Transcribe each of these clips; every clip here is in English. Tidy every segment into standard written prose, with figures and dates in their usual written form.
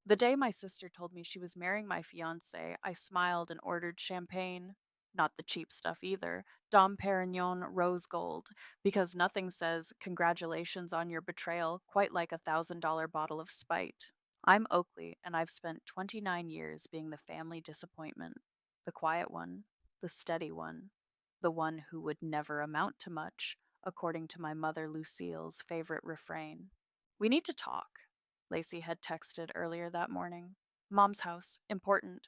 The day my sister told me she was marrying my fiance, I smiled and ordered champagne. Not the cheap stuff either. Dom Perignon rose gold, because nothing says congratulations on your betrayal quite like $1,000 bottle of spite. I'm Oakley, and I've spent 29 years being the family disappointment. The quiet one, the steady one, the one who would never amount to much, according to my mother Lucille's favorite refrain. We need to talk. Lacey had texted earlier that morning. Mom's house, important.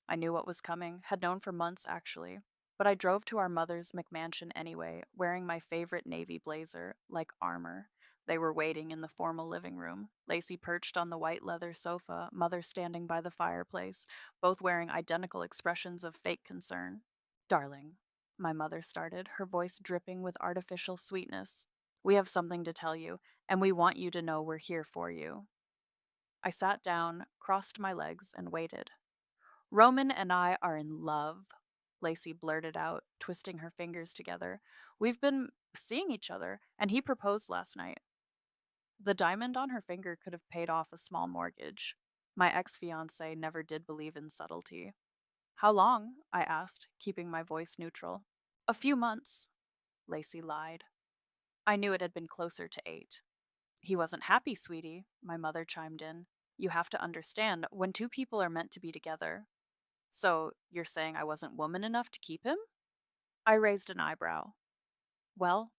I knew what was coming, had known for months actually. But I drove to our mother's McMansion anyway, wearing my favorite navy blazer, like armor. They were waiting in the formal living room, Lacey perched on the white leather sofa, Mother standing by the fireplace, both wearing identical expressions of fake concern. Darling, my mother started, her voice dripping with artificial sweetness. We have something to tell you, and we want you to know we're here for you. I sat down, crossed my legs, and waited. Roman and I are in love, Lacey blurted out, twisting her fingers together. We've been seeing each other, and he proposed last night. The diamond on her finger could have paid off a small mortgage. My ex fiance never did believe in subtlety. How long? I asked, keeping my voice neutral. A few months, Lacey lied. I knew it had been closer to 8. He wasn't happy, sweetie, my mother chimed in. You have to understand, when two people are meant to be together. So, you're saying I wasn't woman enough to keep him? I raised an eyebrow. Well,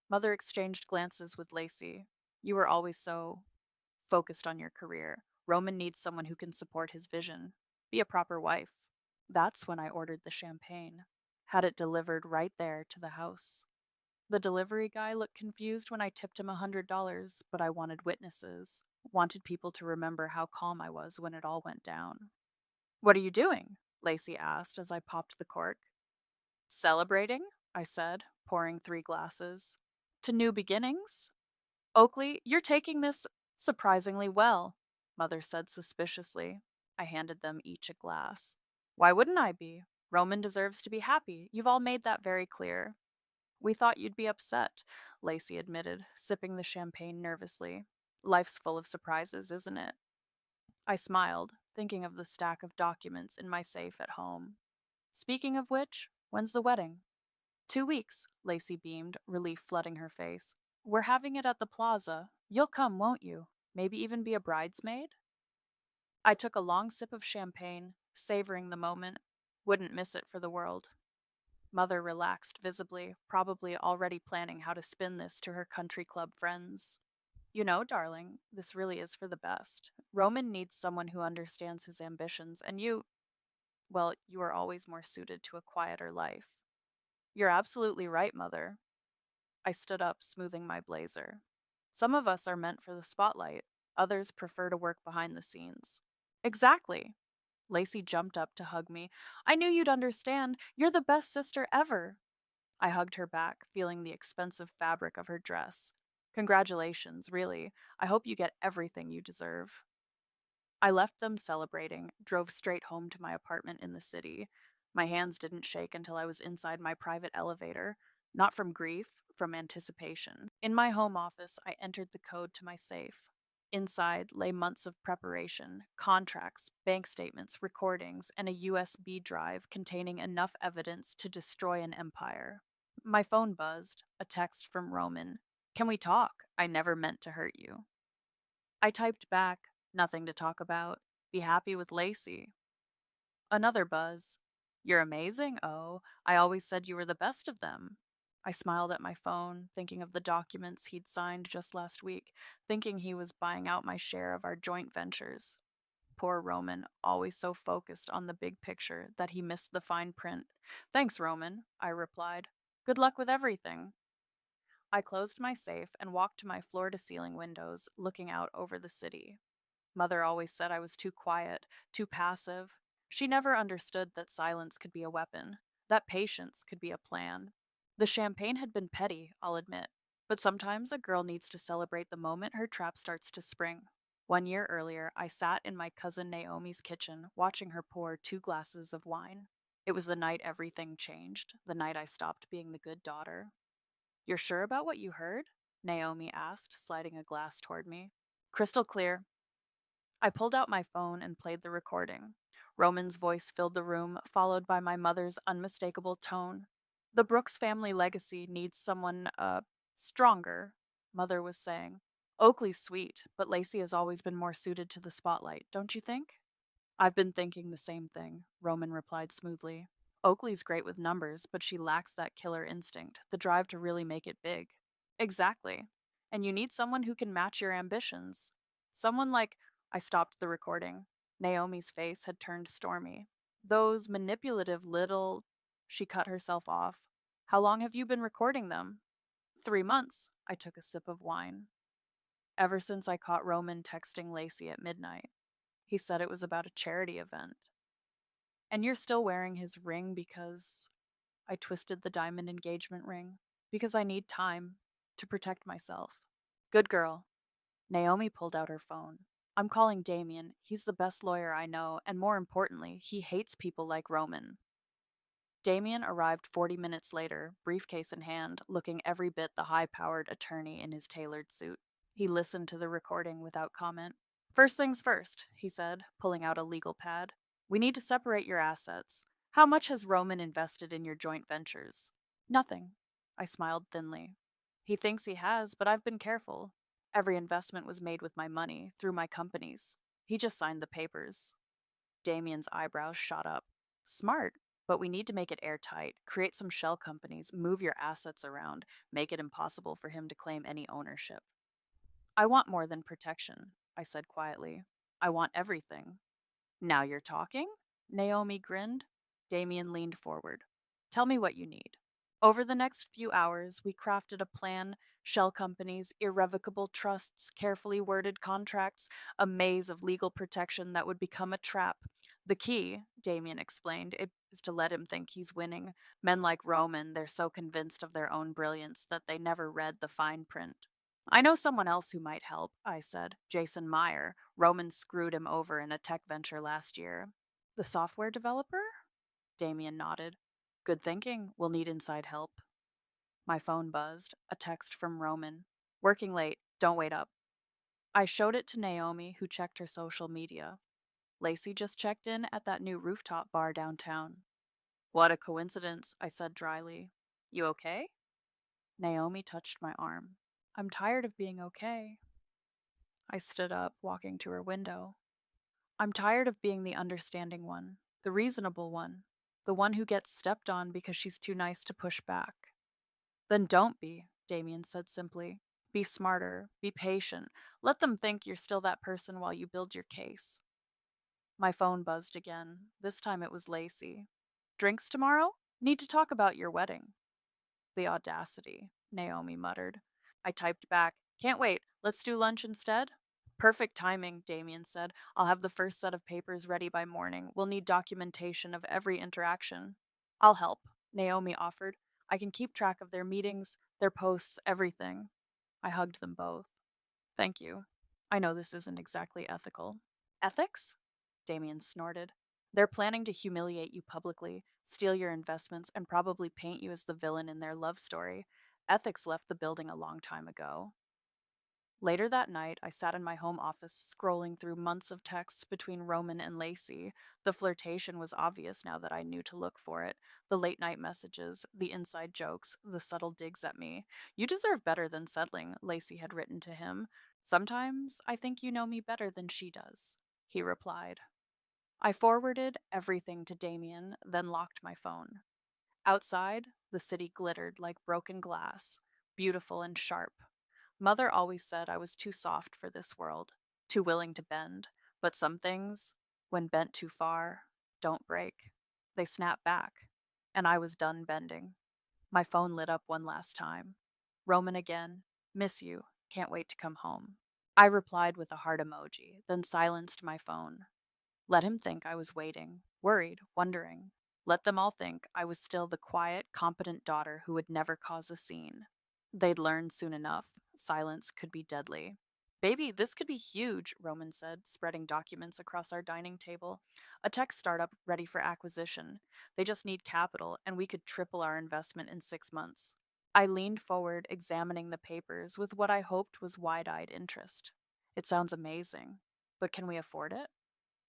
Mother exchanged glances with Lacey. You were always so focused on your career. Roman needs someone who can support his vision. Be a proper wife. That's when I ordered the champagne. Had it delivered right there to the house. The delivery guy looked confused when I tipped him $100, but I wanted witnesses. Wanted people to remember how calm I was when it all went down. What are you doing? Lacey asked as I popped the cork. Celebrating, I said, pouring 3 glasses. To new beginnings? Oakley, you're taking this surprisingly well, Mother said suspiciously. I handed them each a glass. Why wouldn't I be? Roman deserves to be happy. You've all made that very clear. We thought you'd be upset, Lacey admitted, sipping the champagne nervously. Life's full of surprises, isn't it? I smiled, thinking of the stack of documents in my safe at home. Speaking of which, when's the wedding? 2 weeks, Lacey beamed, relief flooding her face. We're having it at the plaza. You'll come, won't you? Maybe even be a bridesmaid? I took a long sip of champagne, savoring the moment. Wouldn't miss it for the world. Mother relaxed visibly, probably already planning how to spin this to her country club friends. You know, darling, this really is for the best. Roman needs someone who understands his ambitions, and well, you are always more suited to a quieter life. You're absolutely right, Mother. I stood up, smoothing my blazer. Some of us are meant for the spotlight, others prefer to work behind the scenes. Exactly. Lacey jumped up to hug me. I knew you'd understand. You're the best sister ever. I hugged her back, feeling the expensive fabric of her dress. Congratulations, really. I hope you get everything you deserve. I left them celebrating, drove straight home to my apartment in the city. My hands didn't shake until I was inside my private elevator, not from grief, from anticipation. In my home office, I entered the code to my safe. Inside lay months of preparation, contracts, bank statements, recordings, and a USB drive containing enough evidence to destroy an empire. My phone buzzed, a text from Roman. Can we talk? I never meant to hurt you. I typed back, nothing to talk about. Be happy with Lacey. Another buzz. You're amazing? Oh, I always said you were the best of them. I smiled at my phone, thinking of the documents he'd signed just last week, thinking he was buying out my share of our joint ventures. Poor Roman, always so focused on the big picture that he missed the fine print. Thanks, Roman, I replied. Good luck with everything. I closed my safe and walked to my floor to ceiling windows, looking out over the city. Mother always said I was too quiet, too passive. She never understood that silence could be a weapon, that patience could be a plan. The champagne had been petty, I'll admit, but sometimes a girl needs to celebrate the moment her trap starts to spring. 1 year earlier, I sat in my cousin Naomi's kitchen, watching her pour 2 glasses of wine. It was the night everything changed, the night I stopped being the good daughter. You're sure about what you heard? Naomi asked, sliding a glass toward me. Crystal clear. I pulled out my phone and played the recording. Roman's voice filled the room, followed by my mother's unmistakable tone. The Brooks family legacy needs someone, stronger, Mother was saying. Oakley's sweet, but Lacey has always been more suited to the spotlight, don't you think? I've been thinking the same thing, Roman replied smoothly. Oakley's great with numbers, but she lacks that killer instinct, the drive to really make it big. Exactly. And you need someone who can match your ambitions. Someone like, I stopped the recording. Naomi's face had turned stormy. Those manipulative little. She cut herself off. How long have you been recording them? 3 months. I took a sip of wine. Ever since I caught Roman texting Lacey at midnight. He said it was about a charity event. And you're still wearing his ring because I twisted the diamond engagement ring. Because I need time to protect myself. Good girl. Naomi pulled out her phone. I'm calling Damien. He's the best lawyer I know, and more importantly, he hates people like Roman. Damien arrived 40 minutes later, briefcase in hand, looking every bit the high powered attorney in his tailored suit. He listened to the recording without comment. First things first, he said, pulling out a legal pad. We need to separate your assets. How much has Roman invested in your joint ventures? Nothing. I smiled thinly. He thinks he has, but I've been careful. Every investment was made with my money, through my companies. He just signed the papers. Damien's eyebrows shot up. Smart, but we need to make it airtight, create some shell companies, move your assets around, make it impossible for him to claim any ownership. I want more than protection, I said quietly. I want everything. Now you're talking? Naomi grinned. Damien leaned forward. Tell me what you need. Over the next few hours, we crafted a plan, shell companies, irrevocable trusts, carefully worded contracts, a maze of legal protection that would become a trap. The key, Damien explained, is to let him think he's winning. Men like Roman, they're so convinced of their own brilliance that they never read the fine print. I know someone else who might help, I said. Jason Meyer. Roman screwed him over in a tech venture last year. The software developer? Damien nodded. Good thinking. We'll need inside help. My phone buzzed. A text from Roman. Working late. Don't wait up. I showed it to Naomi, who checked her social media. Lacey just checked in at that new rooftop bar downtown. What a coincidence, I said dryly. You okay? Naomi touched my arm. I'm tired of being okay. I stood up, walking to her window. I'm tired of being the understanding one, the reasonable one, the one who gets stepped on because she's too nice to push back. Then don't be, Damien said simply. Be smarter, be patient. Let them think you're still that person while you build your case. My phone buzzed again. This time it was Lacey. Drinks tomorrow? Need to talk about your wedding. The audacity, Naomi muttered. I typed back, can't wait, let's do lunch instead? Perfect timing, Damien said. I'll have the first set of papers ready by morning. We'll need documentation of every interaction. I'll help, Naomi offered. I can keep track of their meetings, their posts, everything. I hugged them both. Thank you. I know this isn't exactly ethical. Ethics? Damien snorted. They're planning to humiliate you publicly, steal your investments, and probably paint you as the villain in their love story. Ethics left the building a long time ago. Later that night, I sat in my home office scrolling through months of texts between Roman and Lacey. The flirtation was obvious now that I knew to look for it. The late night messages, the inside jokes, the subtle digs at me. You deserve better than settling, Lacey had written to him. Sometimes I think you know me better than she does, he replied. I forwarded everything to Damien, then locked my phone. Outside, the city glittered like broken glass, beautiful and sharp. Mother always said I was too soft for this world, too willing to bend. But some things, when bent too far, don't break. They snap back. And I was done bending. My phone lit up one last time. Roman again. Miss you. Can't wait to come home. I replied with a heart emoji, then silenced my phone. Let him think I was waiting, worried, wondering. Let them all think I was still the quiet, competent daughter who would never cause a scene. They'd learn soon enough. Silence could be deadly. Baby, this could be huge, Roman said, spreading documents across our dining table. A tech startup ready for acquisition. They just need capital, and we could triple our investment in 6 months. I leaned forward, examining the papers with what I hoped was wide eyed interest. It sounds amazing. But can we afford it?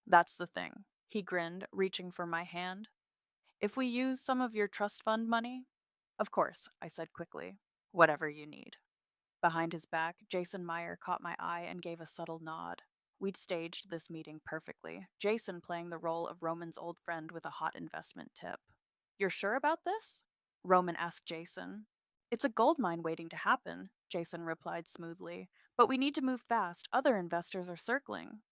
That's the thing. He grinned, reaching for my hand. If we use some of your trust fund money? Of course, I said quickly. Whatever you need. Behind his back, Jason Meyer caught my eye and gave a subtle nod. We'd staged this meeting perfectly, Jason playing the role of Roman's old friend with a hot investment tip. You're sure about this? Roman asked Jason. It's a gold mine waiting to happen, Jason replied smoothly. But we need to move fast. Other investors are circling.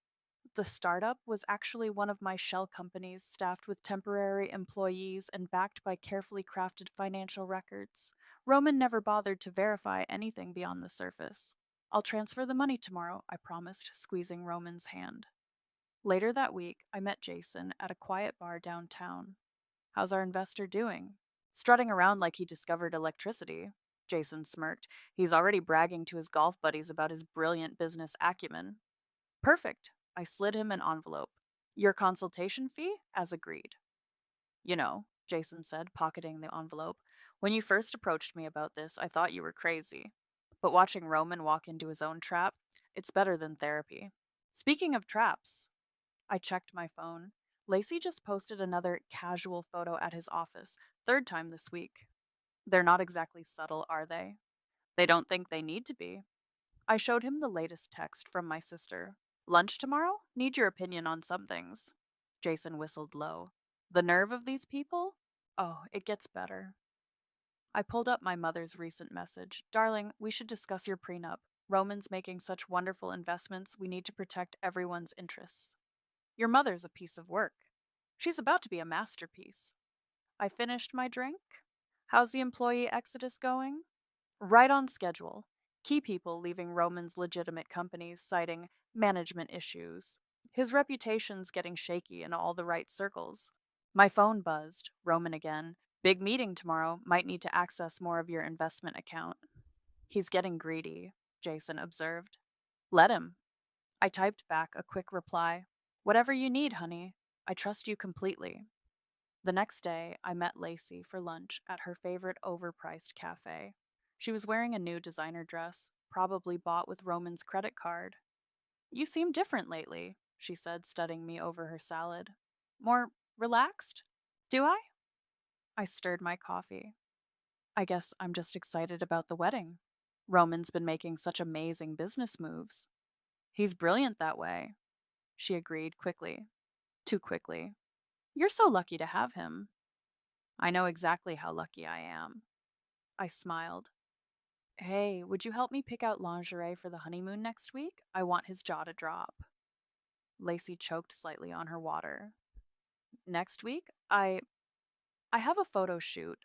The startup was actually one of my shell companies, staffed with temporary employees and backed by carefully crafted financial records. Roman never bothered to verify anything beyond the surface. I'll transfer the money tomorrow, I promised, squeezing Roman's hand. Later that week, I met Jason at a quiet bar downtown. How's our investor doing? Strutting around like he discovered electricity. Jason smirked. He's already bragging to his golf buddies about his brilliant business acumen. Perfect. I slid him an envelope. Your consultation fee, as agreed. Jason said, pocketing the envelope. When you first approached me about this, I thought you were crazy. But watching Roman walk into his own trap, it's better than therapy. Speaking of traps, I checked my phone. Lacey just posted another casual photo at his office, third time this week. They're not exactly subtle, are they? They don't think they need to be. I showed him the latest text from my sister. Lunch tomorrow? Need your opinion on some things. Jason whistled low. The nerve of these people? Oh, it gets better. I pulled up my mother's recent message. Darling, we should discuss your prenup. Roman's making such wonderful investments, we need to protect everyone's interests. Your mother's a piece of work. She's about to be a masterpiece. I finished my drink. How's the employee exodus going? Right on schedule. Key people leaving Roman's legitimate companies citing management issues. His reputation's getting shaky in all the right circles. My phone buzzed. Roman again. Big meeting tomorrow. Might need to access more of your investment account. He's getting greedy, Jason observed. Let him. I typed back a quick reply. Whatever you need, honey. I trust you completely. The next day, I met Lacey for lunch at her favorite overpriced cafe. She was wearing a new designer dress, probably bought with Roman's credit card. You seem different lately, she said, studying me over her salad. More relaxed? Do I? I stirred my coffee. I guess I'm just excited about the wedding. Roman's been making such amazing business moves. He's brilliant that way, she agreed quickly. Too quickly. You're so lucky to have him. I know exactly how lucky I am. I smiled. Hey, would you help me pick out lingerie for the honeymoon next week? I want his jaw to drop. Lacey choked slightly on her water. Next week? I have a photo shoot.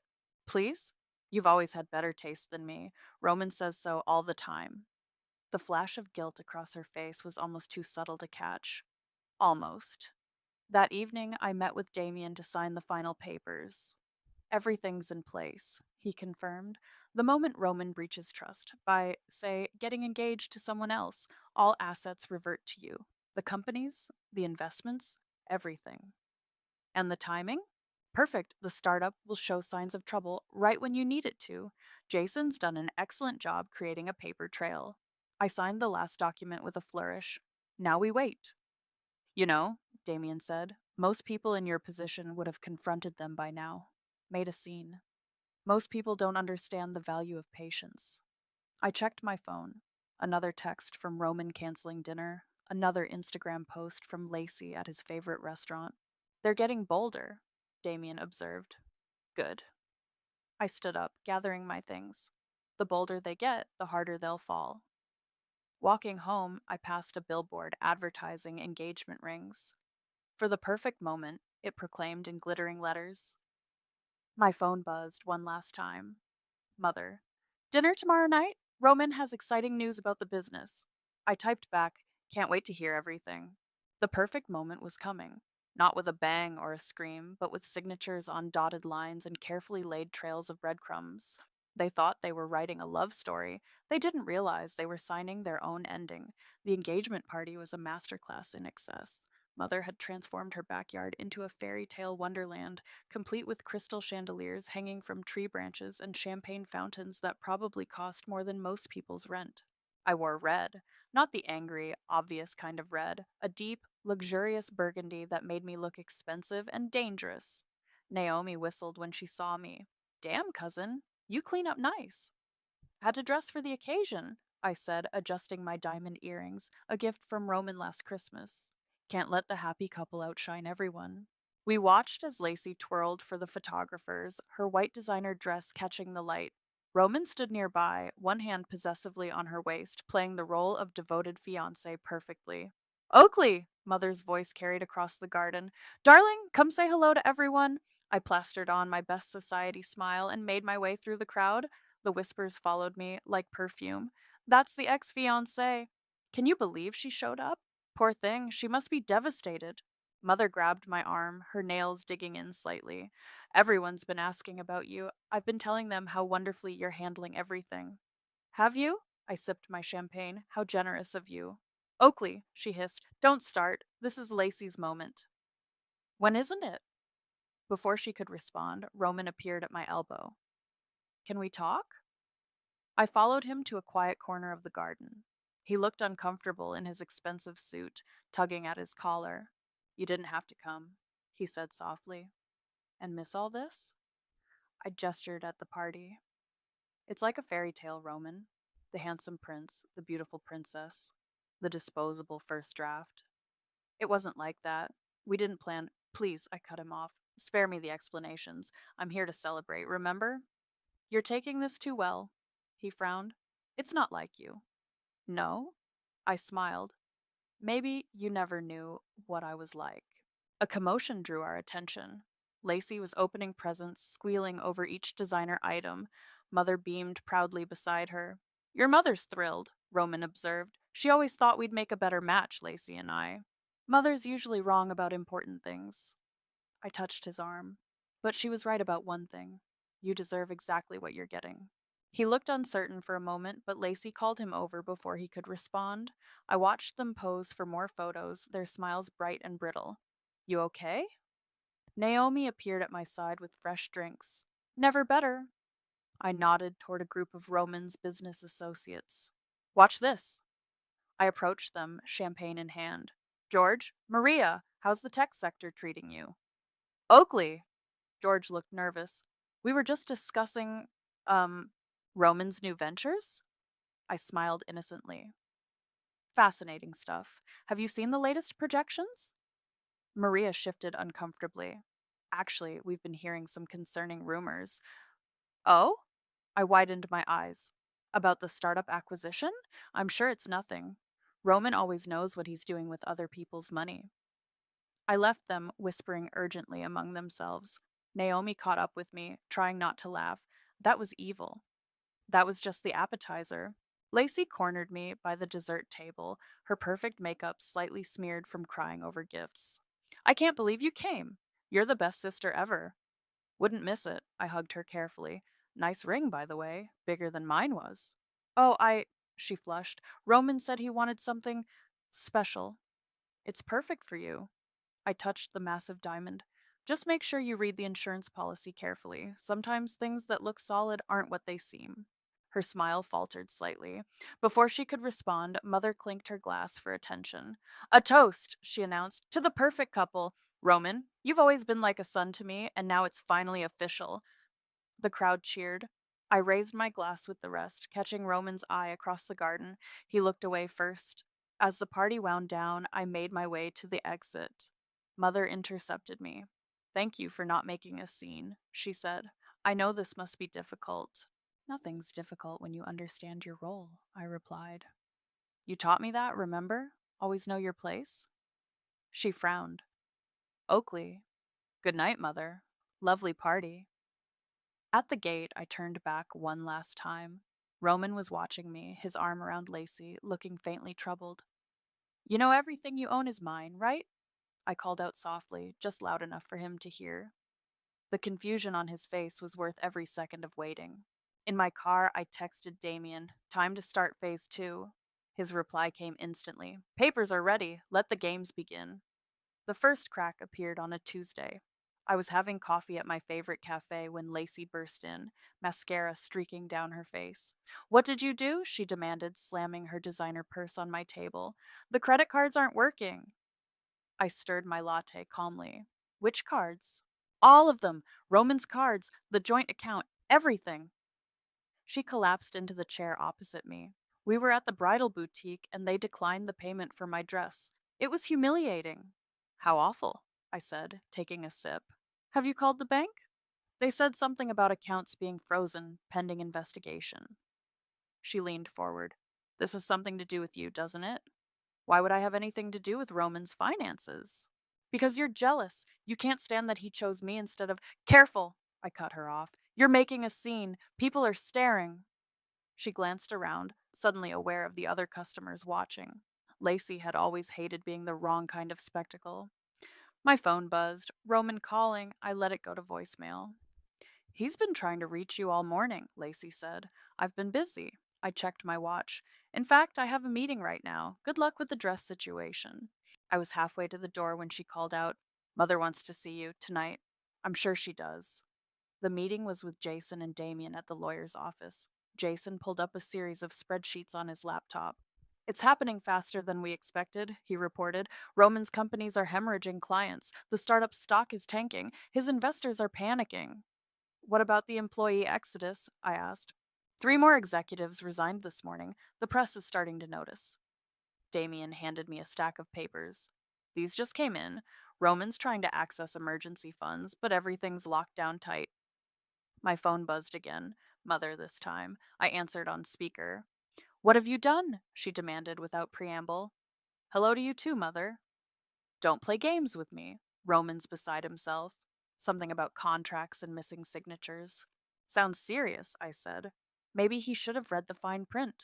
Please? You've always had better taste than me. Roman says so all the time. The flash of guilt across her face was almost too subtle to catch. Almost. That evening, I met with Damien to sign the final papers. Everything's in place, he confirmed. The moment Roman breaches trust, by, say, getting engaged to someone else, all assets revert to you. The companies, the investments, everything. And the timing? Perfect. The startup will show signs of trouble right when you need it to. Jason's done an excellent job creating a paper trail. I signed the last document with a flourish. Now we wait. You know, Damien said, most people in your position would have confronted them by now, made a scene. Most people don't understand the value of patience. I checked my phone. Another text from Roman canceling dinner. Another Instagram post from Lacey at his favorite restaurant. They're getting bolder, Damien observed. Good. I stood up, gathering my things. The bolder they get, the harder they'll fall. Walking home, I passed a billboard advertising engagement rings. For the perfect moment, it proclaimed in glittering letters. My phone buzzed one last time. Mother. Dinner tomorrow night? Roman has exciting news about the business. I typed back, can't wait to hear everything. The perfect moment was coming. Not with a bang or a scream, but with signatures on dotted lines and carefully laid trails of breadcrumbs. They thought they were writing a love story. They didn't realize they were signing their own ending. The engagement party was a masterclass in excess. Mother had transformed her backyard into a fairy tale wonderland, complete with crystal chandeliers hanging from tree branches and champagne fountains that probably cost more than most people's rent. I wore red. Not the angry, obvious kind of red, a deep, luxurious burgundy that made me look expensive and dangerous. Naomi whistled when she saw me. Damn, cousin, you clean up nice. Had to dress for the occasion, I said, adjusting my diamond earrings, a gift from Roman last Christmas. Can't let the happy couple outshine everyone. We watched as Lacey twirled for the photographers, her white designer dress catching the light. Roman stood nearby, one hand possessively on her waist, playing the role of devoted fiance perfectly. Oakley! Mother's voice carried across the garden. Darling, come say hello to everyone. I plastered on my best society smile and made my way through the crowd. The whispers followed me like perfume. That's the ex fiancé. Can you believe she showed up? Poor thing, she must be devastated. Mother grabbed my arm, her nails digging in slightly. Everyone's been asking about you. I've been telling them how wonderfully you're handling everything. Have you? I sipped my champagne. How generous of you. Oakley, she hissed, don't start. This is Lacey's moment. When isn't it? Before she could respond, Roman appeared at my elbow. Can we talk? I followed him to a quiet corner of the garden. He looked uncomfortable in his expensive suit, tugging at his collar. You didn't have to come, he said softly. And miss all this? I gestured at the party. It's like a fairy tale, Roman. The handsome prince, the beautiful princess, the disposable first draft. It wasn't like that. We didn't plan. Please, I cut him off. Spare me the explanations. I'm here to celebrate, remember? You're taking this too well. He frowned. It's not like you. No? I smiled. Maybe you never knew what I was like. A commotion drew our attention. Lacey was opening presents, squealing over each designer item. Mother beamed proudly beside her. Your mother's thrilled, Roman observed. She always thought we'd make a better match, Lacey and I. Mother's usually wrong about important things. I touched his arm. But she was right about one thing. You deserve exactly what you're getting. He looked uncertain for a moment, but Lacey called him over before he could respond. I watched them pose for more photos, their smiles bright and brittle. You okay? Naomi appeared at my side with fresh drinks. Never better. I nodded toward a group of Roman's business associates. Watch this. I approached them, champagne in hand. George, Maria, how's the tech sector treating you? Oakley. George looked nervous. We were just discussing, um, Roman's new ventures? I smiled innocently. Fascinating stuff. Have you seen the latest projections? Maria shifted uncomfortably. Actually, we've been hearing some concerning rumors. Oh? I widened my eyes. About the startup acquisition? I'm sure it's nothing. Roman always knows what he's doing with other people's money. I left them whispering urgently among themselves. Naomi caught up with me, trying not to laugh. That was evil. That was just the appetizer. Lacey cornered me by the dessert table, her perfect makeup slightly smeared from crying over gifts. I can't believe you came. You're the best sister ever. Wouldn't miss it. I hugged her carefully. Nice ring, by the way, bigger than mine was. Oh, she flushed. Roman said he wanted something special. It's perfect for you. I touched the massive diamond. Just make sure you read the insurance policy carefully. Sometimes things that look solid aren't what they seem. Her smile faltered slightly. Before she could respond, Mother clinked her glass for attention. A toast, she announced, to the perfect couple. Roman, you've always been like a son to me, and now it's finally official. The crowd cheered. I raised my glass with the rest, catching Roman's eye across the garden. He looked away first. As the party wound down, I made my way to the exit. Mother intercepted me. Thank you for not making a scene, she said. I know this must be difficult. Nothing's difficult when you understand your role, I replied. You taught me that, remember? Always know your place? She frowned. Oakley. Good night, Mother. Lovely party. At the gate, I turned back one last time. Roman was watching me, his arm around Lacey, looking faintly troubled. You know everything you own is mine, right? I called out softly, just loud enough for him to hear. The confusion on his face was worth every second of waiting. In my car, I texted Damien, time to start phase 2. His reply came instantly. Papers are ready. Let the games begin. The first crack appeared on a Tuesday. I was having coffee at my favorite cafe when Lacey burst in, mascara streaking down her face. What did you do? She demanded, slamming her designer purse on my table. The credit cards aren't working. I stirred my latte calmly. Which cards? All of them. Roman's cards, the joint account, everything. She collapsed into the chair opposite me. We were at the bridal boutique and they declined the payment for my dress. It was humiliating. How awful, I said, taking a sip. Have you called the bank? They said something about accounts being frozen pending investigation. She leaned forward. This has something to do with you, doesn't it? Why would I have anything to do with Roman's finances? Because you're jealous. You can't stand that he chose me instead of. Careful! I cut her off. You're making a scene. People are staring. She glanced around, suddenly aware of the other customers watching. Lacey had always hated being the wrong kind of spectacle. My phone buzzed. Roman calling. I let it go to voicemail. He's been trying to reach you all morning, Lacey said. I've been busy. I checked my watch. In fact, I have a meeting right now. Good luck with the dress situation. I was halfway to the door when she called out, Mother wants to see you tonight. I'm sure she does. The meeting was with Jason and Damien at the lawyer's office. Jason pulled up a series of spreadsheets on his laptop. It's happening faster than we expected, he reported. Roman's companies are hemorrhaging clients. The startup stock is tanking. His investors are panicking. What about the employee exodus? I asked. 3 more executives resigned this morning. The press is starting to notice. Damien handed me a stack of papers. These just came in. Roman's trying to access emergency funds, but everything's locked down tight. My phone buzzed again. Mother this time. I answered on speaker. What have you done? She demanded without preamble. Hello to you too, Mother. Don't play games with me. Roman's beside himself. Something about contracts and missing signatures. Sounds serious, I said. Maybe he should have read the fine print.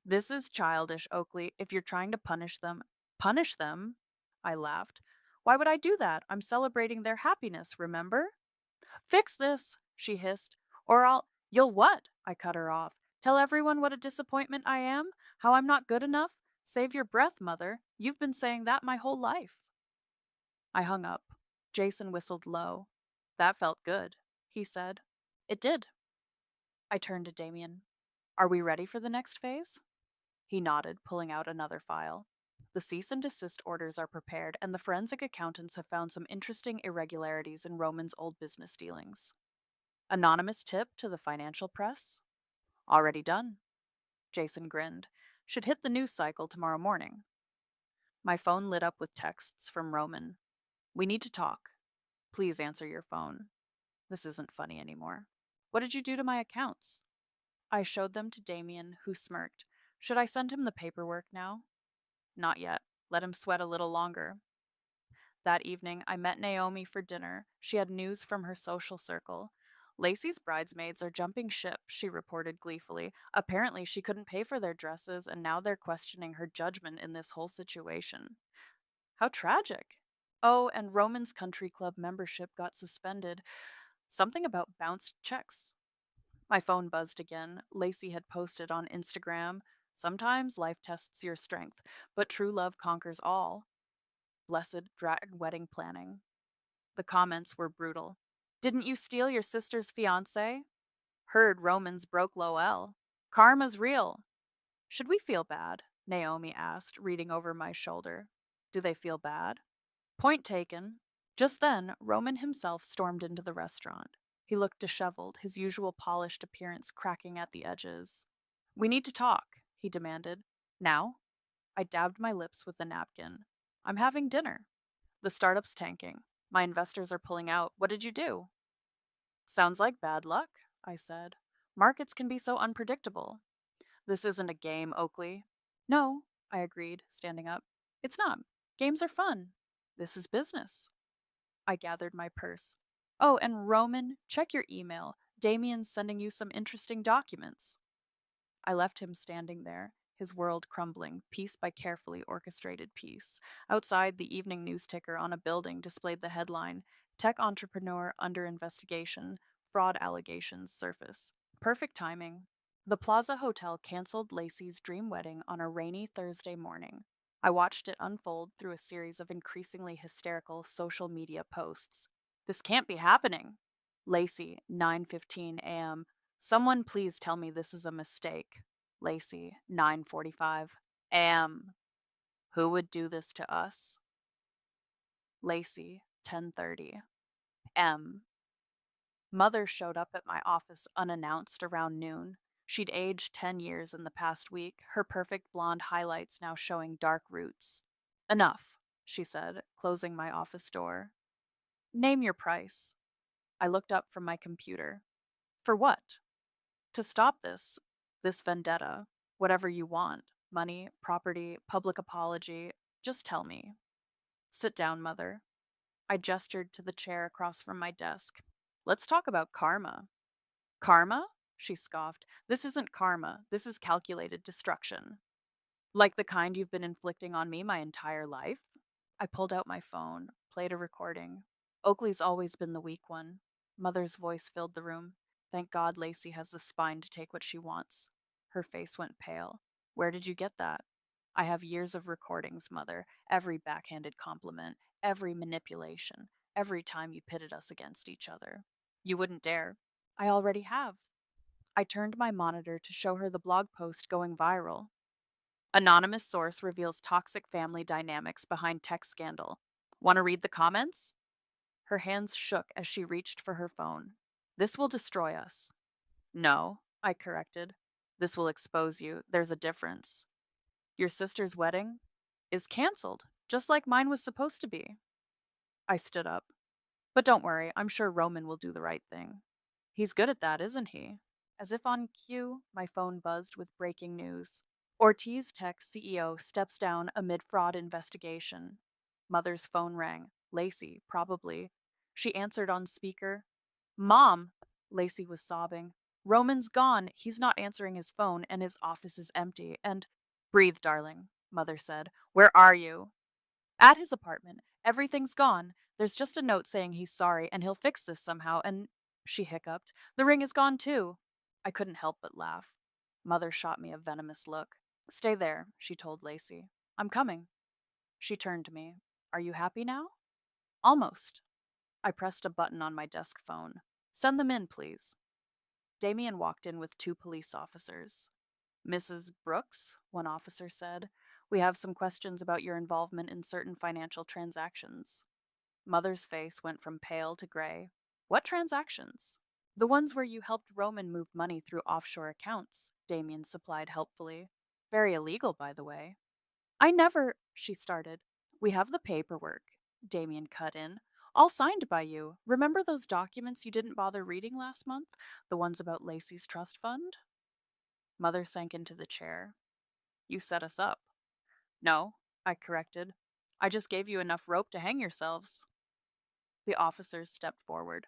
This is childish, Oakley. If you're trying to punish them. Punish them? I laughed. Why would I do that? I'm celebrating their happiness, remember? Fix this, she hissed. Or I'll. You'll what? I cut her off. Tell everyone what a disappointment I am? How I'm not good enough? Save your breath, Mother. You've been saying that my whole life. I hung up. Jason whistled low. That felt good, he said. It did. I turned to Damien. Are we ready for the next phase? He nodded, pulling out another file. The cease and desist orders are prepared, and the forensic accountants have found some interesting irregularities in Roman's old business dealings. Anonymous tip to the financial press? Already done. Jason grinned. Should hit the news cycle tomorrow morning. My phone lit up with texts from Roman. We need to talk. Please answer your phone. This isn't funny anymore. What did you do to my accounts? I showed them to Damien, who smirked. Should I send him the paperwork now? Not yet. Let him sweat a little longer. That evening, I met Naomi for dinner. She had news from her social circle. Lacey's bridesmaids are jumping ship, she reported gleefully. Apparently, she couldn't pay for their dresses, and now they're questioning her judgment in this whole situation. How tragic. Oh, and Roman's country club membership got suspended. Something about bounced checks. My phone buzzed again. Lacey had posted on Instagram, sometimes life tests your strength, but true love conquers all. Blessed drag wedding planning. The comments were brutal. Didn't you steal your sister's fiancé? Heard Romans broke Lowell. Karma's real. Should we feel bad? Naomi asked, reading over my shoulder. Do they feel bad? Point taken. Just then, Roman himself stormed into the restaurant. He looked disheveled, his usual polished appearance cracking at the edges. We need to talk, he demanded. Now? I dabbed my lips with the napkin. I'm having dinner. The startup's tanking. My investors are pulling out. What did you do? Sounds like bad luck, I said. Markets can be so unpredictable. This isn't a game, Oakley. No, I agreed, standing up. It's not. Games are fun. This is business. I gathered my purse. Oh, and Roman, check your email. Damien's sending you some interesting documents. I left him standing there, his world crumbling, piece by carefully orchestrated piece. Outside, the evening news ticker on a building displayed the headline Tech Entrepreneur Under Investigation, Fraud Allegations Surface. Perfect timing. The Plaza Hotel canceled Lacey's dream wedding on a rainy Thursday morning. I watched it unfold through a series of increasingly hysterical social media posts. This can't be happening. Lacey, 9:15 a.m. Someone please tell me this is a mistake. Lacey, 9:45 a.m. Who would do this to us? Lacey, 10:30 m. Mother showed up at my office unannounced around noon. She'd aged 10 years in the past week, her perfect blonde highlights now showing dark roots. Enough, she said, closing my office door. Name your price. I looked up from my computer. For what? To stop this vendetta. Whatever you want. Money, property, public apology. Just tell me. Sit down, Mother. I gestured to the chair across from my desk. Let's talk about karma. Karma? She scoffed. This isn't karma. This is calculated destruction. Like the kind you've been inflicting on me my entire life? I pulled out my phone, played a recording. Oakley's always been the weak one. Mother's voice filled the room. Thank God Lacey has the spine to take what she wants. Her face went pale. Where did you get that? I have years of recordings, Mother. Every backhanded compliment, every manipulation, every time you pitted us against each other. You wouldn't dare. I already have. I turned my monitor to show her the blog post going viral. Anonymous source reveals toxic family dynamics behind tech scandal. Want to read the comments? Her hands shook as she reached for her phone. This will destroy us. No, I corrected. This will expose you. There's a difference. Your sister's wedding is canceled, just like mine was supposed to be. I stood up. But don't worry, I'm sure Roman will do the right thing. He's good at that, isn't he? As if on cue, my phone buzzed with breaking news. Ortiz Tech CEO steps down amid fraud investigation. Mother's phone rang. Lacey, probably. She answered on speaker. Mom! Lacey was sobbing. Roman's gone. He's not answering his phone, and his office is empty. And breathe, darling, Mother said. Where are you? At his apartment. Everything's gone. There's just a note saying he's sorry and he'll fix this somehow, and she hiccuped. The ring is gone too. I couldn't help but laugh. Mother shot me a venomous look. Stay there, she told Lacey. I'm coming. She turned to me. Are you happy now? Almost. I pressed a button on my desk phone. Send them in, please. Damien walked in with two police officers. Mrs. Brooks, one officer said, we have some questions about your involvement in certain financial transactions. Mother's face went from pale to gray. What transactions? The ones where you helped Roman move money through offshore accounts, Damien supplied helpfully. Very illegal, by the way. I never, she started. We have the paperwork, Damien cut in. All signed by you. Remember those documents you didn't bother reading last month? The ones about Lacey's trust fund? Mother sank into the chair. You set us up. No, I corrected. I just gave you enough rope to hang yourselves. The officers stepped forward.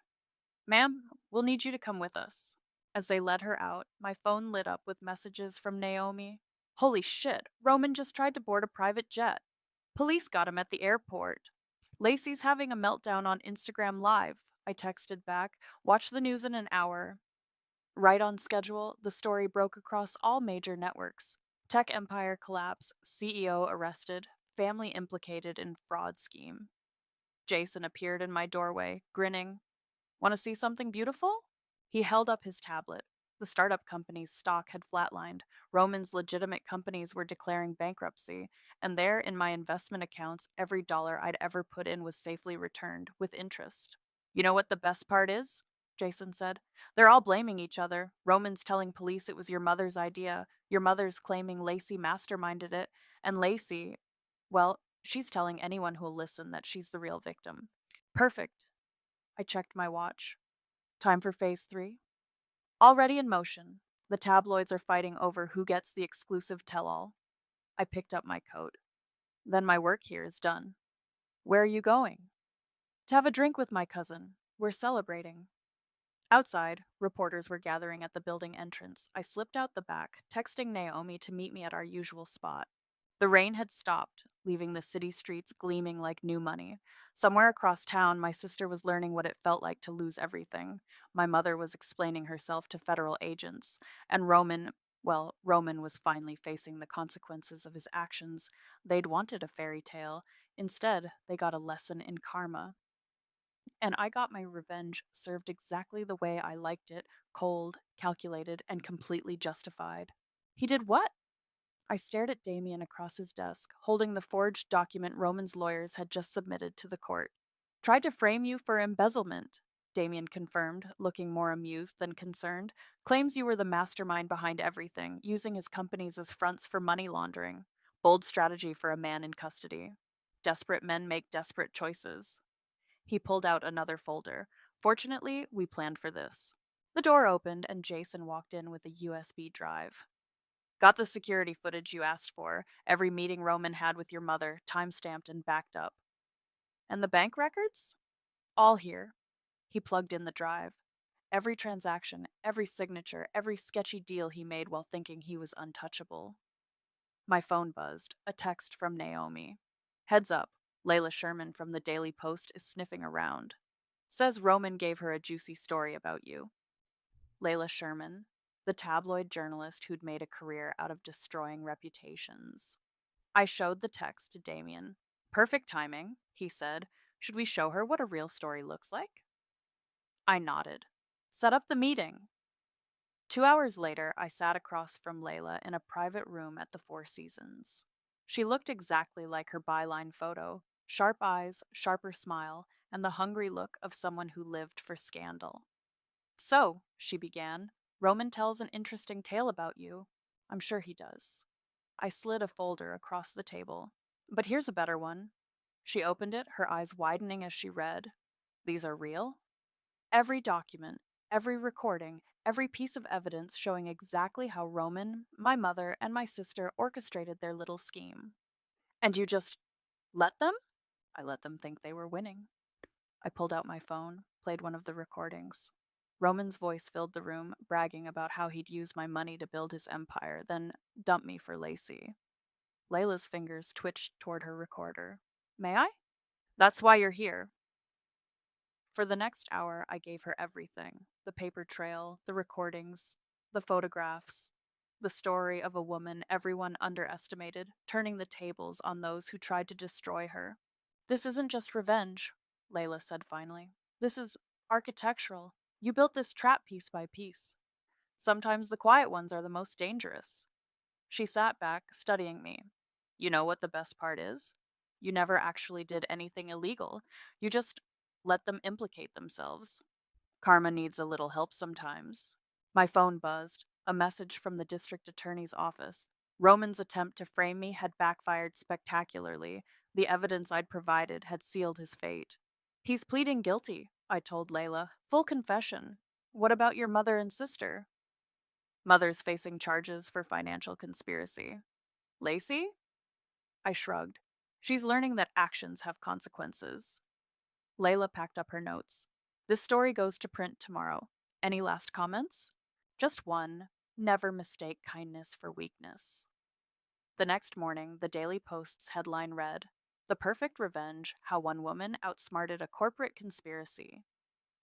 Ma'am, we'll need you to come with us. As they led her out, my phone lit up with messages from Naomi. Holy shit, Roman just tried to board a private jet. Police got him at the airport. Lacey's having a meltdown on Instagram Live. I texted back. Watch the news in an hour. Right on schedule, the story broke across all major networks. Tech empire collapse, CEO arrested, family implicated in fraud scheme. Jason appeared in my doorway, grinning. Want to see something beautiful? He held up his tablet. The startup company's stock had flatlined. Roman's legitimate companies were declaring bankruptcy. And there, in my investment accounts, every dollar I'd ever put in was safely returned, with interest. You know what the best part is? Jason said. They're all blaming each other. Roman's telling police it was your mother's idea. Your mother's claiming Lacey masterminded it. And Lacey, well, she's telling anyone who'll listen that she's the real victim. Perfect. I checked my watch. Time for phase 3? Already in motion. The tabloids are fighting over who gets the exclusive tell all. I picked up my coat. Then my work here is done. Where are you going? To have a drink with my cousin. We're celebrating. Outside, reporters were gathering at the building entrance. I slipped out the back, texting Naomi to meet me at our usual spot. The rain had stopped, leaving the city streets gleaming like new money. Somewhere across town, my sister was learning what it felt like to lose everything. My mother was explaining herself to federal agents. And Roman, well, Roman was finally facing the consequences of his actions. They'd wanted a fairy tale. Instead, they got a lesson in karma. And I got my revenge served exactly the way I liked it, cold, calculated, and completely justified. He did what? I stared at Damien across his desk, holding the forged document Roman's lawyers had just submitted to the court. Tried to frame you for embezzlement, Damien confirmed, looking more amused than concerned. Claims you were the mastermind behind everything, using his companies as fronts for money laundering. Bold strategy for a man in custody. Desperate men make desperate choices. He pulled out another folder. Fortunately, we planned for this. The door opened and Jason walked in with a USB drive. Got the security footage you asked for. Every meeting Roman had with your mother, time-stamped and backed up. And the bank records? All here. He plugged in the drive. Every transaction, every signature, every sketchy deal he made while thinking he was untouchable. My phone buzzed. A text from Naomi. Heads up. Layla Sherman from the Daily Post is sniffing around. Says Roman gave her a juicy story about you. Layla Sherman, the tabloid journalist who'd made a career out of destroying reputations. I showed the text to Damien. Perfect timing, he said. Should we show her what a real story looks like? I nodded. Set up the meeting. 2 hours later, I sat across from Layla in a private room at the Four Seasons. She looked exactly like her byline photo, sharp eyes, sharper smile, and the hungry look of someone who lived for scandal. So, she began, Roman tells an interesting tale about you. I'm sure he does. I slid a folder across the table. But here's a better one. She opened it, her eyes widening as she read. These are real? Every document, every recording, every piece of evidence showing exactly how Roman, my mother, and my sister orchestrated their little scheme. And you just let them? I let them think they were winning. I pulled out my phone, played one of the recordings. Roman's voice filled the room, bragging about how he'd use my money to build his empire, then dump me for Lacey. Layla's fingers twitched toward her recorder. May I? That's why you're here. For the next hour, I gave her everything: the paper trail, the recordings, the photographs, the story of a woman everyone underestimated, turning the tables on those who tried to destroy her. This isn't just revenge, Layla said finally. This is architectural. You built this trap piece by piece. Sometimes the quiet ones are the most dangerous. She sat back, studying me. You know what the best part is? You never actually did anything illegal. You just let them implicate themselves. Karma needs a little help sometimes. My phone buzzed, a message from the district attorney's office. Roman's attempt to frame me had backfired spectacularly. The evidence I'd provided had sealed his fate. He's pleading guilty, I told Layla. Full confession. What about your mother and sister? Mother's facing charges for financial conspiracy. Lacey? I shrugged. She's learning that actions have consequences. Layla packed up her notes. This story goes to print tomorrow. Any last comments? Just one. Never mistake kindness for weakness. The next morning, the Daily Post's headline read, The Perfect Revenge: How One Woman Outsmarted a Corporate Conspiracy.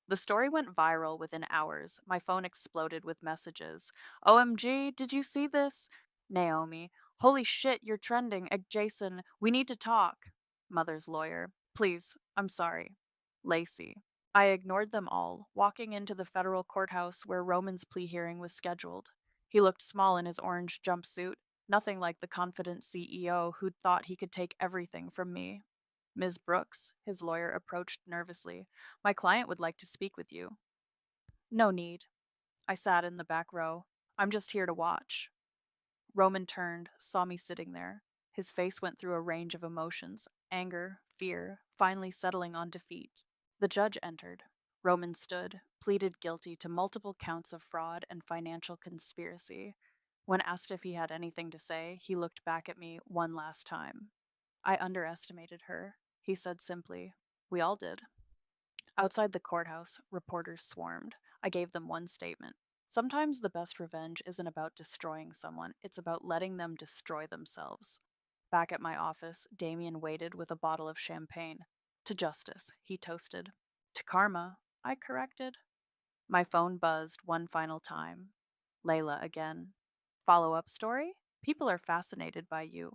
The story went viral within hours. My phone exploded with messages. OMG, did you see this? Naomi. Holy shit, you're trending. Jason, we need to talk. Mother's lawyer. Please, I'm sorry. Lacey. I ignored them all, walking into the federal courthouse where Roman's plea hearing was scheduled. He looked small in his orange jumpsuit, nothing like the confident CEO who'd thought he could take everything from me. Ms. Brooks, his lawyer approached nervously. My client would like to speak with you. No need. I sat in the back row. I'm just here to watch. Roman turned, saw me sitting there. His face went through a range of emotions: anger, fear, finally settling on defeat. The judge entered. Roman stood, pleaded guilty to multiple counts of fraud and financial conspiracy. When asked if he had anything to say, he looked back at me one last time. I underestimated her, he said simply. We all did. Outside the courthouse, reporters swarmed. I gave them one statement. Sometimes the best revenge isn't about destroying someone, it's about letting them destroy themselves. Back at my office, Damien waited with a bottle of champagne. To justice, he toasted. To karma, I corrected. My phone buzzed one final time. Layla again. Follow up story? People are fascinated by you.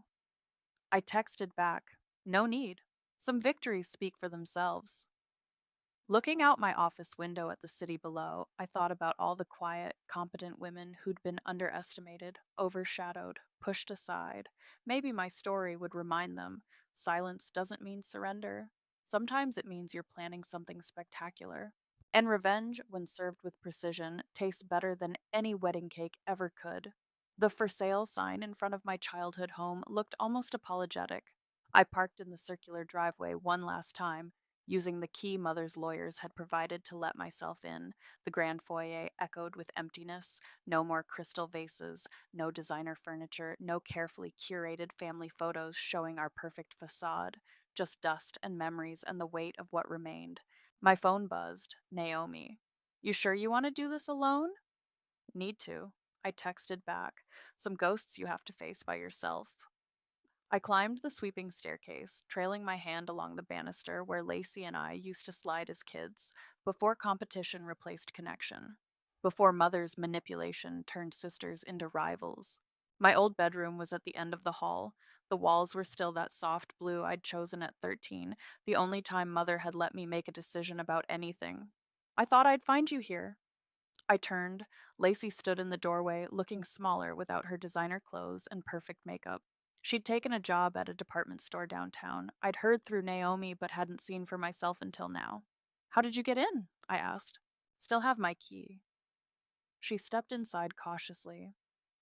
I texted back. No need. Some victories speak for themselves. Looking out my office window at the city below, I thought about all the quiet, competent women who'd been underestimated, overshadowed, pushed aside. Maybe my story would remind them silence doesn't mean surrender. Sometimes it means you're planning something spectacular. And revenge, when served with precision, tastes better than any wedding cake ever could. The for sale sign in front of my childhood home looked almost apologetic. I parked in the circular driveway one last time, using the key mother's lawyers had provided to let myself in. The grand foyer echoed with emptiness. No more crystal vases, no designer furniture, no carefully curated family photos showing our perfect facade. Just dust and memories and the weight of what remained. My phone buzzed. Naomi. You sure you want to do this alone? Need to. I texted back. Some ghosts you have to face by yourself. I climbed the sweeping staircase, trailing my hand along the banister where Lacey and I used to slide as kids, before competition replaced connection, before mother's manipulation turned sisters into rivals. My old bedroom was at the end of the hall. The walls were still that soft blue I'd chosen at 13, the only time mother had let me make a decision about anything. I thought I'd find you here. I turned. Lacey stood in the doorway, looking smaller without her designer clothes and perfect makeup. She'd taken a job at a department store downtown. I'd heard through Naomi, but hadn't seen for myself until now. How did you get in? I asked. Still have my key. She stepped inside cautiously.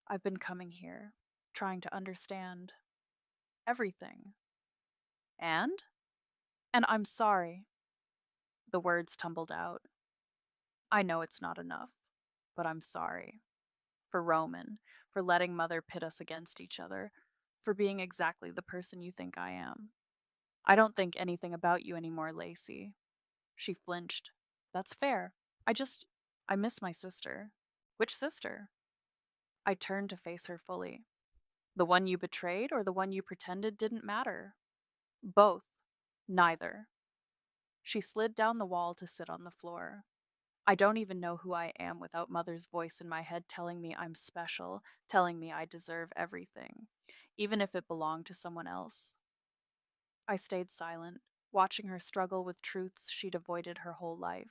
I've been coming here, trying to understand everything. And? And I'm sorry. The words tumbled out. I know it's not enough, but I'm sorry. For Roman, for letting Mother pit us against each other, for being exactly the person you think I am. I don't think anything about you anymore, Lacey. She flinched. That's fair. I just, I miss my sister. Which sister? I turned to face her fully. The one you betrayed or the one you pretended didn't matter? Both. Neither. She slid down the wall to sit on the floor. I don't even know who I am without Mother's voice in my head telling me I'm special, telling me I deserve everything, even if it belonged to someone else. I stayed silent, watching her struggle with truths she'd avoided her whole life.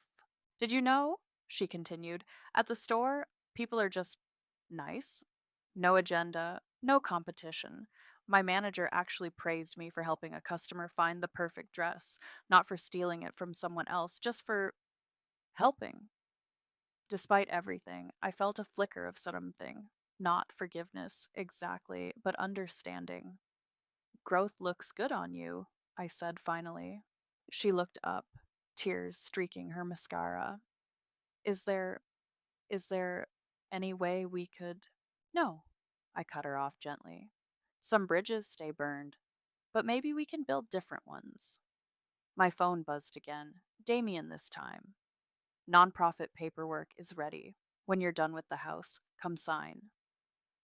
Did you know? She continued. At the store, people are just nice. No agenda, no competition. My manager actually praised me for helping a customer find the perfect dress, not for stealing it from someone else, just for helping. Despite everything, I felt a flicker of something. Not forgiveness, exactly, but understanding. Growth looks good on you, I said finally. She looked up, tears streaking her mascara. Is there, is there any way we could? No, I cut her off gently. Some bridges stay burned, but maybe we can build different ones. My phone buzzed again. Damien this time. Nonprofit paperwork is ready. When you're done with the house, come sign.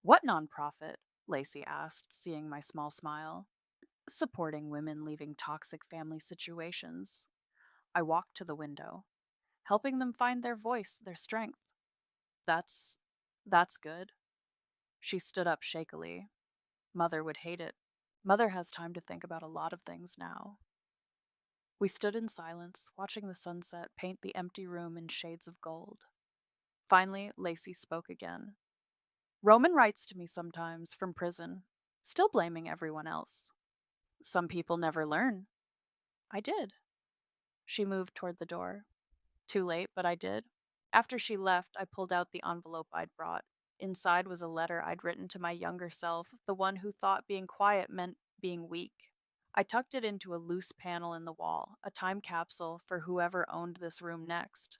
What nonprofit? Lacey asked, seeing my small smile. Supporting women leaving toxic family situations. I walked to the window, helping them find their voice, their strength. That's that's good. She stood up shakily. Mother would hate it. Mother has time to think about a lot of things now. We stood in silence, watching the sunset paint the empty room in shades of gold. Finally, Lacey spoke again. Roman writes to me sometimes from prison, still blaming everyone else. Some people never learn. I did. She moved toward the door. Too late, but I did. After she left, I pulled out the envelope I'd brought. Inside was a letter I'd written to my younger self, the one who thought being quiet meant being weak. I tucked it into a loose panel in the wall, a time capsule for whoever owned this room next.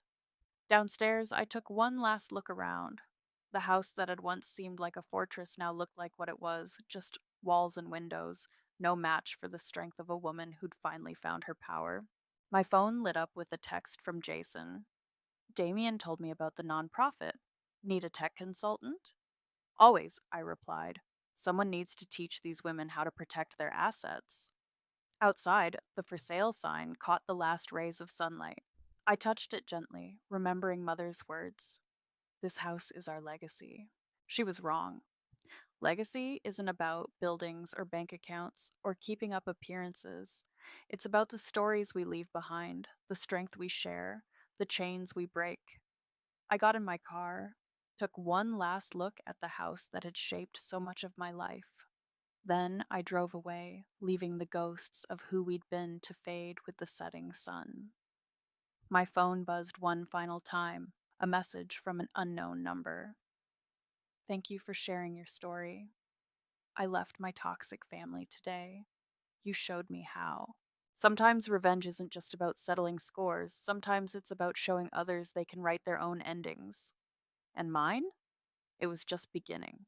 Downstairs, I took one last look around. The house that had once seemed like a fortress now looked like what it was, just walls and windows, no match for the strength of a woman who'd finally found her power. My phone lit up with a text from Jason. Damien told me about the nonprofit. Need a tech consultant? Always, I replied. Someone needs to teach these women how to protect their assets. Outside, the for sale sign caught the last rays of sunlight. I touched it gently, remembering Mother's words. This house is our legacy. She was wrong. Legacy isn't about buildings or bank accounts or keeping up appearances. It's about the stories we leave behind, the strength we share, the chains we break. I got in my car, took one last look at the house that had shaped so much of my life. Then I drove away, leaving the ghosts of who we'd been to fade with the setting sun. My phone buzzed one final time, a message from an unknown number. Thank you for sharing your story. I left my toxic family today. You showed me how. Sometimes revenge isn't just about settling scores, sometimes it's about showing others they can write their own endings. And mine? It was just beginning.